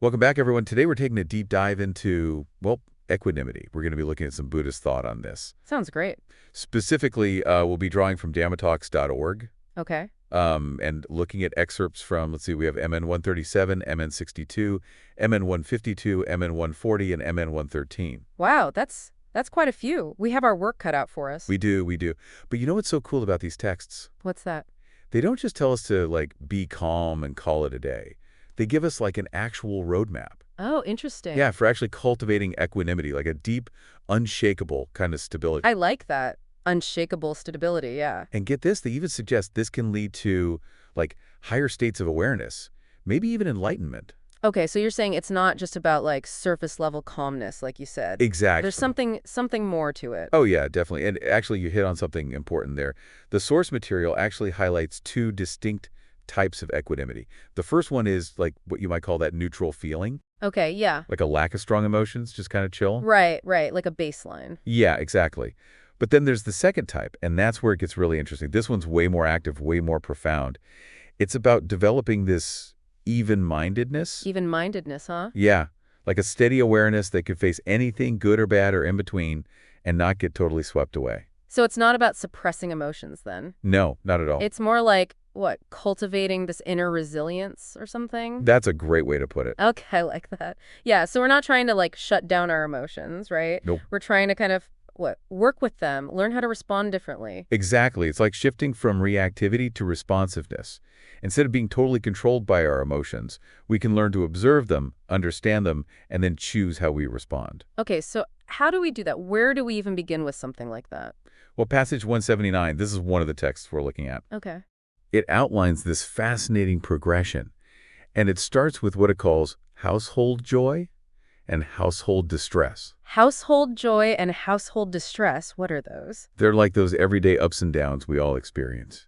Welcome back, everyone. Today we're taking a deep dive into, well, equanimity. We're going to be looking at some Buddhist thought on this. Sounds great. Specifically, we'll be drawing from dhammatalks.org Okay. and looking at excerpts from, let's see, we have MN 137, MN 62, MN 152, MN 140, and MN 113. Wow, that's quite a few. We have our work cut out for us. We do. But you know what's so cool about these texts? What's that? They don't just tell us to, like, be calm and call it a day. They give us, like, an actual roadmap. Oh, interesting. Yeah, for actually cultivating equanimity, like a deep, unshakable kind of stability. I like that. Unshakable stability, yeah. And get this, they even suggest this can lead to, like, higher states of awareness, maybe even enlightenment. Okay, so you're saying it's not just about like surface level calmness, like you said. Exactly. There's something more to it. Oh, yeah, definitely. And actually, you hit on something important there. The source material actually highlights two distinct types of equanimity. The first one is, like, what you might call that neutral feeling. Okay, yeah. Like a lack of strong emotions, just kind of chill. Right, like a baseline. Yeah, exactly. But then there's the second type, and that's where it gets really interesting. This one's way more active, way more profound. It's about developing this even-mindedness. Even-mindedness, huh? Yeah, like a steady awareness that could face anything, good or bad or in between, and not get totally swept away. So it's not about suppressing emotions then? No, not at all. It's more like, what, cultivating this inner resilience or something? That's a great way to put it. Okay, I like that. Yeah, so we're not trying to like shut down our emotions, right? Nope. We're trying to kind of, work with them, learn how to respond differently. Exactly. It's like shifting from reactivity to responsiveness. Instead of being totally controlled by our emotions, we can learn to observe them, understand them, and then choose how we respond. Okay, so how do we do that? Where do we even begin with something like that? Well, passage 179, this is one of the texts we're looking at. Okay. It outlines this fascinating progression, and it starts with what it calls household joy and household distress. Household joy and household distress, what are those? They're like those everyday ups and downs we all experience.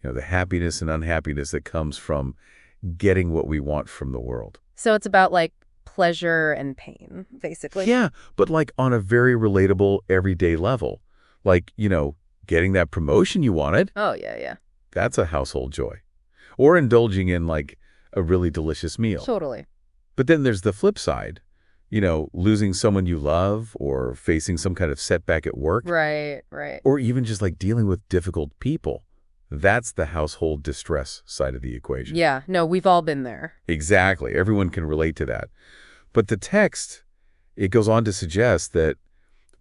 You know, the happiness and unhappiness that comes from getting what we want from the world. So it's about like pleasure and pain, basically. Yeah, but like on a very relatable everyday level. Like, you know, getting that promotion you wanted. Oh, yeah. That's a household joy. Or indulging in, like, a really delicious meal. Totally. But then there's the flip side. You know, losing someone you love or facing some kind of setback at work. Right. Or even just, like, dealing with difficult people. That's the household distress side of the equation. Yeah, no, we've all been there. Exactly. Everyone can relate to that. But the text, it goes on to suggest that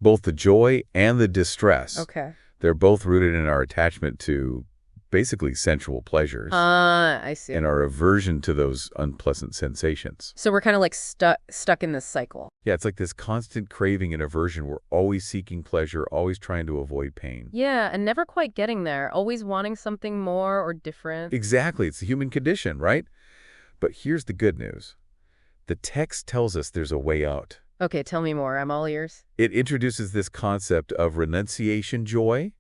both the joy and the distress, Okay. they're both rooted in our attachment to basically sensual pleasures. I see. And our aversion to those unpleasant sensations. So we're kind of like stuck in this cycle. Yeah, it's like this constant craving and aversion. We're always seeking pleasure, always trying to avoid pain. Yeah, and never quite getting there, always wanting something more or different. Exactly. It's the human condition, right? But here's the good news. The text tells us there's a way out. Okay, tell me more. I'm all ears. It introduces this concept of renunciation joy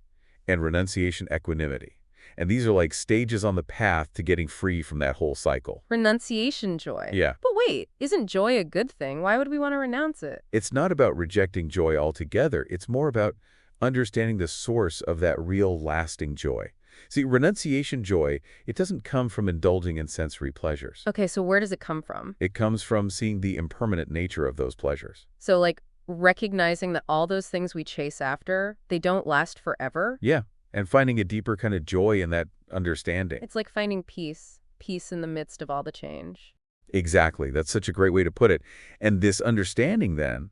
and renunciation equanimity. And these are like stages on the path to getting free from that whole cycle. Renunciation joy. Yeah. But wait, isn't joy a good thing? Why would we want to renounce it? It's not about rejecting joy altogether. It's more about understanding the source of that real lasting joy. See, renunciation joy, it doesn't come from indulging in sensory pleasures. Okay, so where does it come from? It comes from seeing the impermanent nature of those pleasures. So like recognizing that all those things we chase after, they don't last forever? Yeah, and finding a deeper kind of joy in that understanding. It's like finding peace in the midst of all the change. Exactly. That's such a great way to put it. And this understanding, then,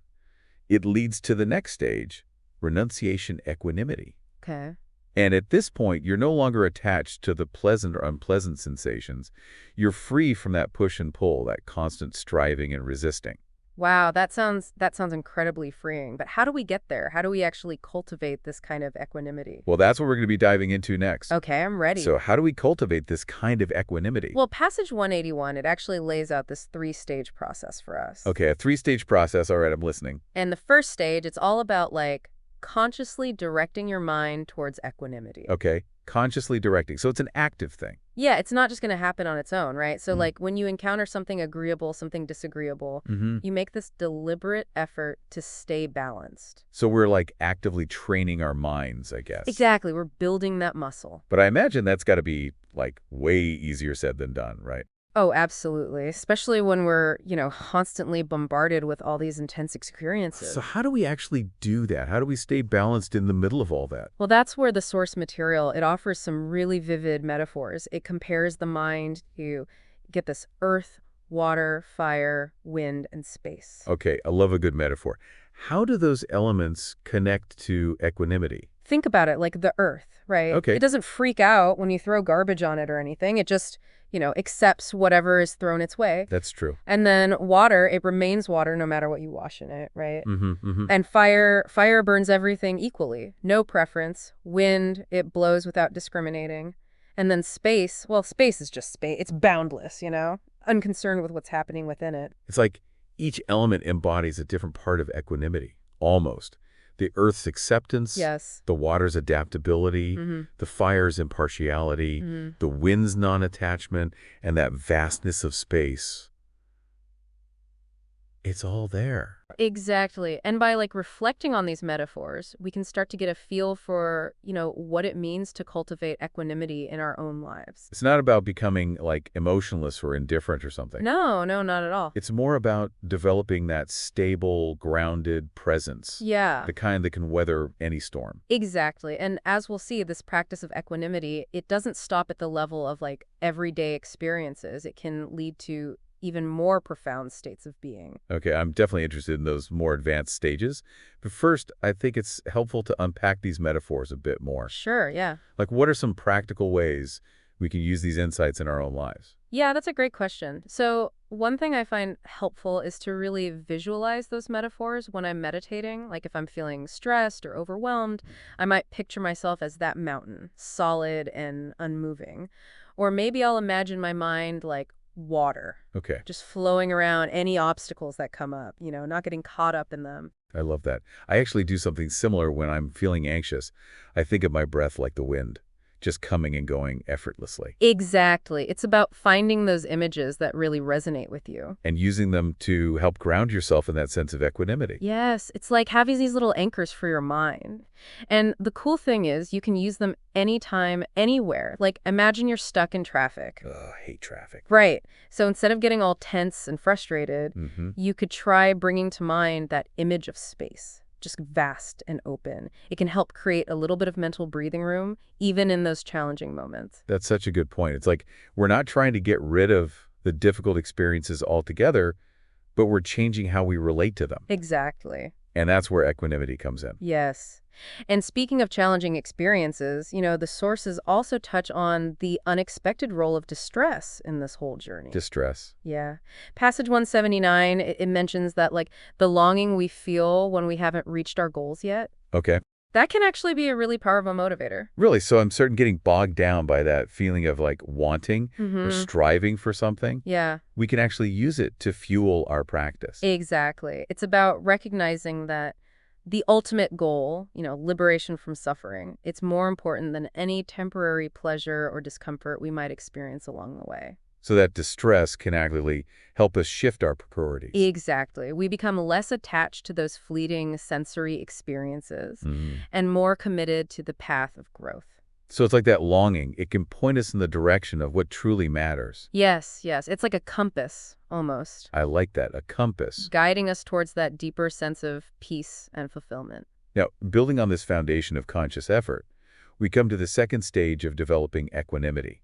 it leads to the next stage, renunciation equanimity. Okay. And at this point, you're no longer attached to the pleasant or unpleasant sensations. You're free from that push and pull, that constant striving and resisting. Wow, that sounds incredibly freeing. But how do we get there? How do we actually cultivate this kind of equanimity? Well, that's what we're going to be diving into next. Okay, I'm ready. So how do we cultivate this kind of equanimity? Well, passage 181, it actually lays out this 3-stage process for us. Okay, a 3-stage process. All right, I'm listening. And the first stage, it's all about like consciously directing your mind towards equanimity. Okay, consciously directing. So it's an active thing. Yeah, it's not just going to happen on its own, right? So like when you encounter something agreeable, something disagreeable, you make this deliberate effort to stay balanced. So we're like actively training our minds, I guess. Exactly. We're building that muscle. But I imagine that's got to be like way easier said than done, right? Oh, absolutely. Especially when we're, constantly bombarded with all these intense So experiences. how do we actually do that? How do we stay balanced in the middle of all that? Well, that's where the source material, it offers some really vivid metaphors. It compares the mind to get this earth, water, fire, wind, and space. Okay, I love a good metaphor. How do those elements connect to equanimity? Think about it like the earth, right? It Okay, doesn't freak out when you throw garbage on it or anything. It just, accepts whatever is thrown its way. that's true. And then water, it remains water no matter what you wash in it, right? Mm-hmm. And fire burns everything equally. No preference. Wind, it blows without discriminating. And then space, well, space is just space. It's boundless, unconcerned with what's happening within it. It's like each element embodies a different part of equanimity, almost. The earth's acceptance, Yes. the water's adaptability, Mm-hmm. the fire's impartiality, Mm-hmm. the wind's non-attachment, and that vastness of space. It's all there. Exactly. And by reflecting on these metaphors, we can start to get a feel for, what it means to cultivate equanimity in our own lives. It's not about becoming like emotionless or indifferent or something. No, no, not at all. It's more about developing that stable, grounded presence, Yeah. the kind that can weather any storm. Exactly. And as we'll see, this practice of equanimity, it doesn't stop at the level of everyday experiences. It can lead to even more profound states of being. Okay, I'm definitely interested in those more advanced stages. But first, I think it's helpful to unpack these metaphors a bit more. Sure, yeah. Like, what are some practical ways we can use these insights in our own lives? Yeah, that's a great question. So one thing I find helpful is to really visualize those metaphors when I'm meditating. Like if I'm feeling stressed or overwhelmed, I might picture myself as that mountain, solid and unmoving. Or maybe I'll imagine my mind like water, Okay, just flowing around any obstacles that come up, not getting caught up in them. I love that. I actually do something similar when I'm feeling anxious. I think of my breath like the wind, just coming and going effortlessly, Exactly. It's about finding those images that really resonate with you. and using them to help ground yourself in that sense of equanimity. Yes, it's like having these little anchors for your mind. And the cool thing is you can use them anytime, anywhere. Like imagine you're stuck in traffic. Ugh, I hate traffic. Right. So instead of getting all tense and frustrated, Mm-hmm. you could try bringing to mind that image of space, just vast and open. It can help create a little bit of mental breathing room, even in those challenging moments. That's such a good point. It's like we're not trying to get rid of the difficult experiences altogether, but we're changing how we relate to them. Exactly. And that's where equanimity comes in. Yes. And speaking of challenging experiences, the sources also touch on the unexpected role of distress in this whole journey. Distress. Yeah. Passage 179, it mentions that the longing we feel when we haven't reached our goals yet, Okay. that can actually be a really powerful motivator. Really, so I'm certain getting bogged down by that feeling of like wanting or striving for something. Yeah, We can actually use it to fuel our practice. exactly. It's about recognizing that the ultimate goal, liberation from suffering, it's more important than any temporary pleasure or discomfort we might experience along the way. So that distress can actually help us shift our priorities. Exactly. We become less attached to those fleeting sensory experiences Mhm. and more committed to the path of growth. So it's like that longing. It can point us in the direction of what truly matters. Yes, yes. It's like a compass, almost, I like that, a compass. guiding us towards that deeper sense of peace and fulfillment. Now, building on this foundation of conscious effort, we come to the second stage of developing equanimity.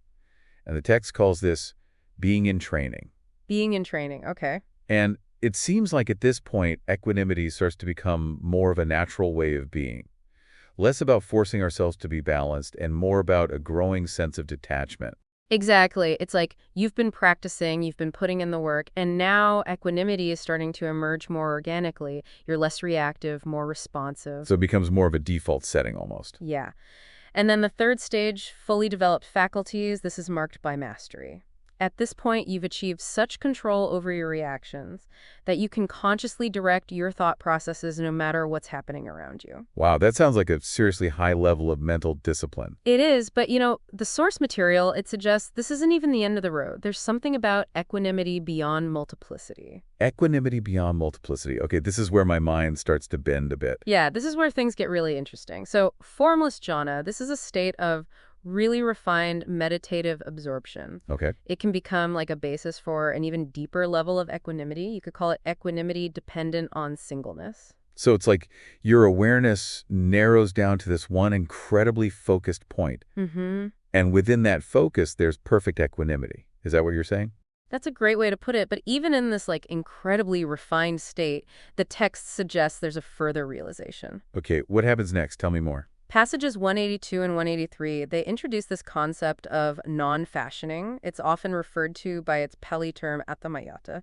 And the text calls this being in training. Being in training, okay. And it seems like at this point, equanimity starts to become more of a natural way of being. Less about forcing ourselves to be balanced and more about a growing sense of detachment. Exactly. It's like you've been practicing, you've been putting in the work, and now equanimity is starting to emerge more organically. You're less reactive, more responsive. So it becomes more of a default setting almost. Yeah. And then the third stage, fully developed faculties, this is marked by mastery. At this point, you've achieved such control over your reactions that you can consciously direct your thought processes no matter what's happening around you. Wow, that sounds like a seriously high level of mental discipline. It is, but the source material, it suggests this isn't even the end of the road. There's something about equanimity beyond multiplicity. Equanimity beyond multiplicity. Okay, this is where my mind starts to bend a bit. Yeah, this is where things get really interesting. So, formless jhana, this is a state of really refined meditative absorption. Okay. It can become like a basis for an even deeper level of equanimity. You could call it equanimity dependent on singleness. So it's like your awareness narrows down to this one incredibly focused point. Mm-hmm. And within that focus, there's perfect equanimity. Is that what you're saying? That's a great way to put it, but even in this like incredibly refined state, the text suggests there's a further realization. Okay, what happens next? Tell me more. Passages 182 and 183, they introduce this concept of non-fashioning. It's often referred to by its Pali term atamayata,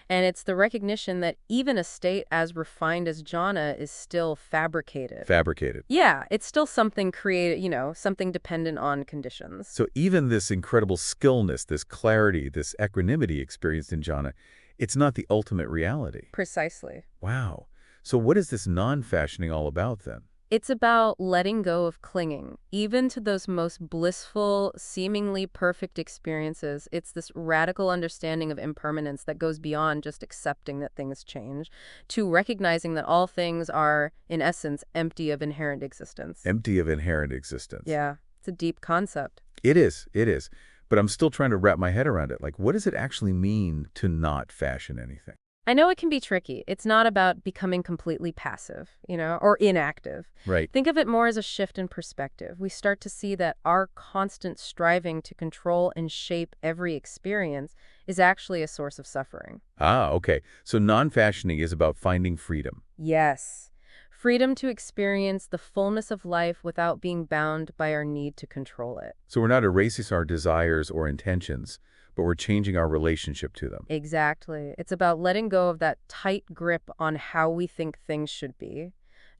and it's the recognition that even a state as refined as jhana is still fabricated. Fabricated. Yeah, it's still something created, something dependent on conditions. So even this incredible skillness, this clarity, this equanimity experienced in jhana, it's not the ultimate reality. Precisely. Wow. So what is this non-fashioning all about then? It's about letting go of clinging, even to those most blissful, seemingly perfect experiences. It's this radical understanding of impermanence that goes beyond just accepting that things change, to recognizing that all things are, in essence, empty of inherent existence. Empty of inherent existence. Yeah, it's a deep concept. It is. It is. But I'm still trying to wrap my head around it. Like, what does it actually mean to not fashion anything? I know it can be tricky. It's not about becoming completely passive, or inactive. Right. Think of it more as a shift in perspective. We start to see that our constant striving to control and shape every experience is actually a source of suffering. Ah, okay. So non-fashioning is about finding freedom. Yes. Freedom to experience the fullness of life without being bound by our need to control it. So we're not erasing our desires or intentions, but we're changing our relationship to them. Exactly. It's about letting go of that tight grip on how we think things should be.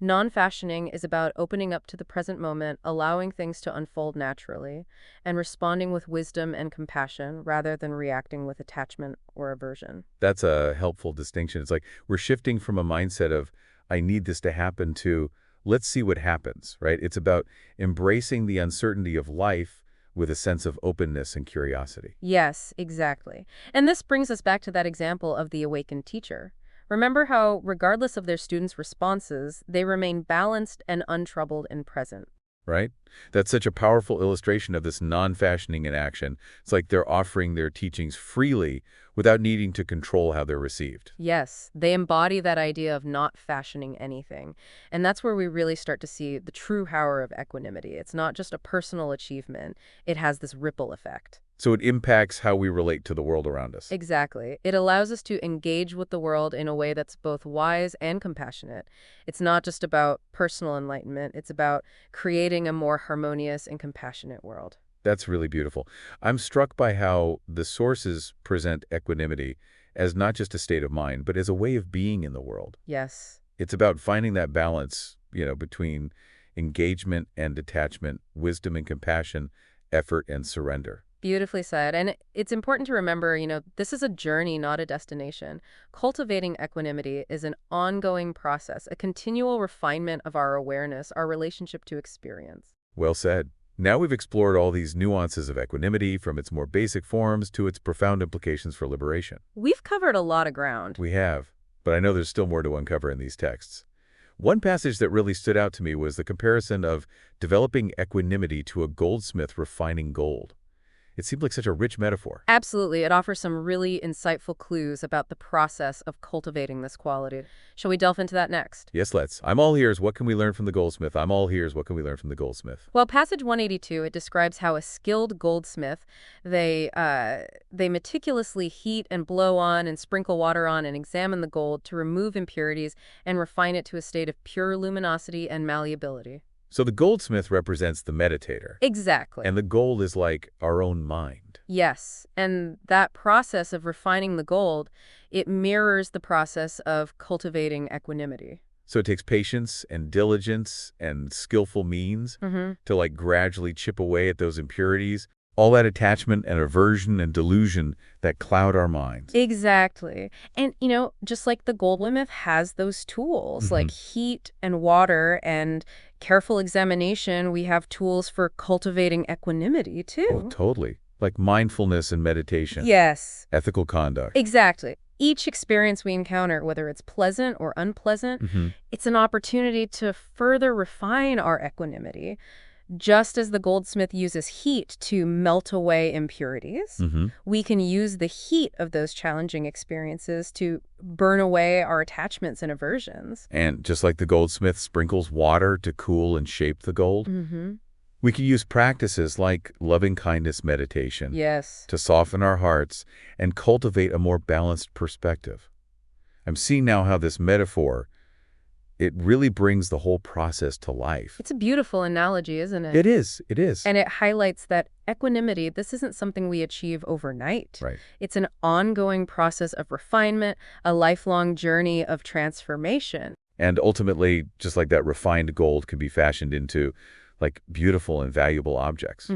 Non-fashioning is about opening up to the present moment, allowing things to unfold naturally, and responding with wisdom and compassion rather than reacting with attachment or aversion. That's a helpful distinction. It's like we're shifting from a mindset of, I need this to happen, to let's see what happens, right? It's about embracing the uncertainty of life with a sense of openness and curiosity. Yes, exactly. And this brings us back to that example of the awakened teacher. Remember how, regardless of their students' responses, they remain balanced and untroubled and present. Right? That's such a powerful illustration of this non-fashioning in action. It's like they're offering their teachings freely without needing to control how they're received. Yes, they embody that idea of not fashioning anything. And that's where we really start to see the true power of equanimity. It's not just a personal achievement. It has this ripple effect. So it impacts how we relate to the world around us. Exactly. It allows us to engage with the world in a way that's both wise and compassionate. It's not just about personal enlightenment. It's about creating a more harmonious and compassionate world. That's really beautiful. I'm struck by how the sources present equanimity as not just a state of mind, but as a way of being in the world. Yes. It's about finding that balance, between engagement and detachment, wisdom and compassion, effort and surrender. Beautifully said. And it's important to remember, this is a journey, not a destination. Cultivating equanimity is an ongoing process, a continual refinement of our awareness, our relationship to experience. Well said. Now we've explored all these nuances of equanimity, from its more basic forms to its profound implications for liberation. We've covered a lot of ground. We have, but I know there's still more to uncover in these texts. One passage that really stood out to me was the comparison of developing equanimity to a goldsmith refining gold. It seemed like such a rich metaphor. Absolutely. It offers some really insightful clues about the process of cultivating this quality. Shall we delve into that next? Yes, let's. I'm all ears. What can we learn from the goldsmith? I'm all ears. What can we learn from the goldsmith? Well, passage 182, it describes how a skilled goldsmith, they meticulously heat and blow on and sprinkle water on and examine the gold to remove impurities and refine it to a state of pure luminosity and malleability. So the goldsmith represents the meditator. Exactly. And the gold is like our own mind. Yes, and that process of refining the gold, it mirrors the process of cultivating equanimity. So it takes patience and diligence and skillful means to gradually chip away at those impurities, all that attachment and aversion and delusion that cloud our minds. Exactly. And, just like the goldsmith has those tools, like heat and water and careful examination, we have tools for cultivating equanimity, too. Oh, totally. Like mindfulness and meditation. Yes. Ethical conduct. Exactly. Each experience we encounter, whether it's pleasant or unpleasant, it's an opportunity to further refine our equanimity. Just as the goldsmith uses heat to melt away impurities, we can use the heat of those challenging experiences to burn away our attachments and aversions. And just like the goldsmith sprinkles water to cool and shape the gold, we can use practices like loving-kindness meditation Yes. to soften our hearts and cultivate a more balanced perspective. I'm seeing now how this metaphor, it really brings the whole process to life. It's a beautiful analogy, isn't it? It is. It is. And it highlights that equanimity, this isn't something we achieve overnight. Right. It's an ongoing process of refinement, a lifelong journey of transformation. And ultimately, just like that refined gold can be fashioned into like beautiful and valuable objects.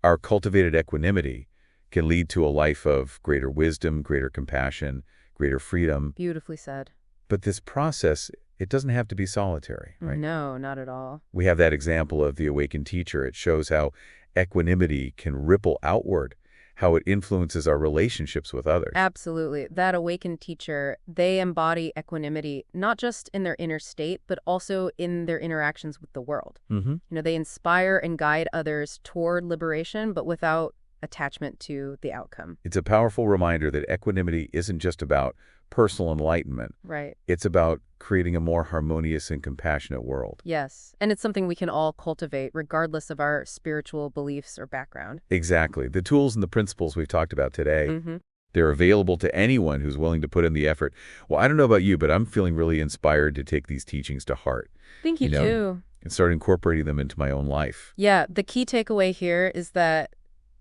Our cultivated equanimity can lead to a life of greater wisdom, greater compassion, greater freedom. Beautifully said. But this process, it doesn't have to be solitary, right? No, not at all. We have that example of the awakened teacher. It shows how equanimity can ripple outward, how it influences our relationships with others. Absolutely. That awakened teacher, they embody equanimity, not just in their inner state, but also in their interactions with the world. They inspire and guide others toward liberation, but without attachment to the outcome. It's a powerful reminder that equanimity isn't just about personal enlightenment. Right. It's about creating a more harmonious and compassionate world. Yes. And it's something we can all cultivate regardless of our spiritual beliefs or background. Exactly. The tools and the principles we've talked about today, they're available to anyone who's willing to put in the effort. Well, I don't know about you, but I'm feeling really inspired to take these teachings to heart. Thank you, too. And start incorporating them into my own life. Yeah. The key takeaway here is that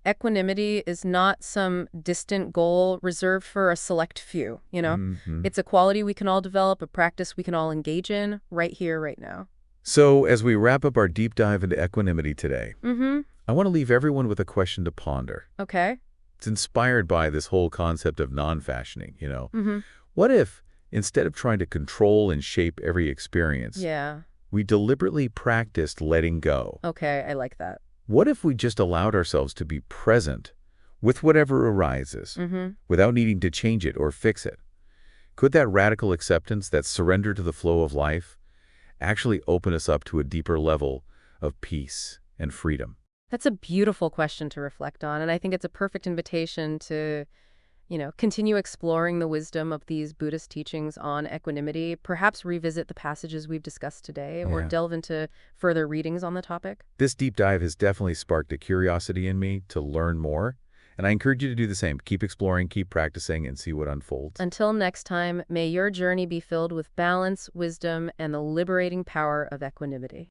equanimity is not some distant goal reserved for a select few, It's a quality we can all develop, a practice we can all engage in right here, right now. So as we wrap up our deep dive into equanimity today, I want to leave everyone with a question to ponder. Okay. It's inspired by this whole concept of non-fashioning, What if, instead of trying to control and shape every experience, we deliberately practiced letting go? Okay, I like that. What if we just allowed ourselves to be present with whatever arises without needing to change it or fix it? Could that radical acceptance, that surrender to the flow of life, actually open us up to a deeper level of peace and freedom? That's a beautiful question to reflect on, and I think it's a perfect invitation to, continue exploring the wisdom of these Buddhist teachings on equanimity, perhaps revisit the passages we've discussed today, or delve into further readings on the topic. This deep dive has definitely sparked a curiosity in me to learn more, and I encourage you to do the same. Keep exploring, keep practicing, and see what unfolds. Until next time, may your journey be filled with balance, wisdom, and the liberating power of equanimity.